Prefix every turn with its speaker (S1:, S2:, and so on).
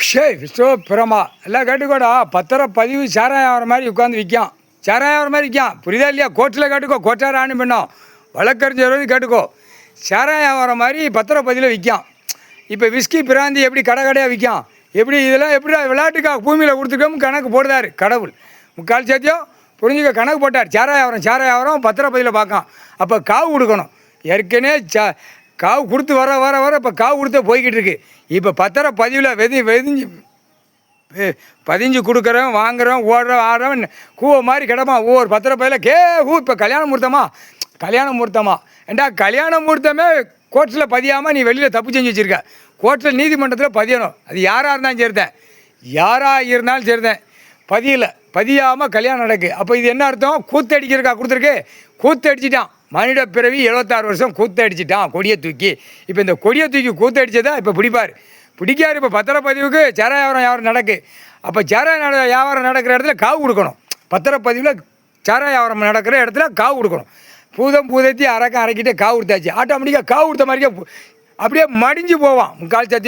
S1: விஸ்வ பிரமா எல்லாம் கேட்டுக்கோடா. பத்திரப்பதிவு சாராயம் ஆகிற மாதிரி உட்காந்து விற்கான். சாராயம் ஆகிற மாதிரி விற்கான். புரியுதா இல்லையா? கோர்ட்டில் கேட்டுக்கோ. கோர்ட்டார ஆணி பண்ணோம். வழக்கறிஞர் கேட்டுக்கோ. சாராயம் ஆகிற மாதிரி பத்திரப்பதிவில் விற்கான். இப்போ விஸ்கி பிராந்தி எப்படி கடையாக விற்கான்? எப்படி இதெல்லாம் எப்படி விளையாட்டுக்காக பூமியில் கொடுத்துருக்கோம் கணக்கு போடுதார் கடவுள். முக்கால் சேர்த்தியோ புரிஞ்சுக்க கணக்கு போட்டார். சாராயம் பத்திரப்பதிவில் பார்க்கான். அப்போ காவு கொடுக்கணும். ஏற்கனவே காவு கொடுத்து வர வர வர இப்போ காவு கொடுத்தே போய்கிட்டு இருக்கு. இப்போ பத்திரப்பதிவில் பதிஞ்சு கொடுக்குறோம், வாங்குறோம், ஓடுறோம், ஆடுறோம், கூவ மாதிரி கிடமா ஒவ்வொரு பத்திரப்பதியில் இப்போ கல்யாண முகூர்த்தமா ஏண்டா கல்யாண முகூர்த்தமே கோர்ட்டில் பதியாமல் நீ வெளியில் தப்பு செஞ்சு வச்சுருக்க. கோர்ட்டில் நீதிமன்றத்தில் பதியணும். அது யாராக இருந்தாலும் சரிதான், யாராக இருந்தாலும் சரிதான். பதியாமல் கல்யாணம் நடக்கு. அப்போ இது என்ன அர்த்தம்? கூத்தடிக்கிறக்கா கொடுத்துருக்கு. கூத்தடிச்சிட்டான். மனித பிறவி 76 வருஷம் கூத்தடிச்சிட்டான் கொடியை தூக்கி. இப்போ இந்த கொடியை தூக்கி கூத்தடிச்சதா இப்போ பிடிக்காரு. இப்போ பத்திரப்பதிவுக்கு சாராயம் நடக்கு. அப்போ சாராய வியாபாரம் நடக்கிற இடத்துல காவு கொடுக்கணும். பத்திரப்பதிவில் சாராய வியாபாரம் நடக்கிற இடத்துல காவு கொடுக்கணும். பூதத்தி அரைக்கிட்டே காவு கொடுத்தாச்சு. ஆட்டோமேட்டிக்காக காவு கொடுத்த மாதிரியே அப்படியே மடிஞ்சு போவான். முக்கால் சத்தியம்.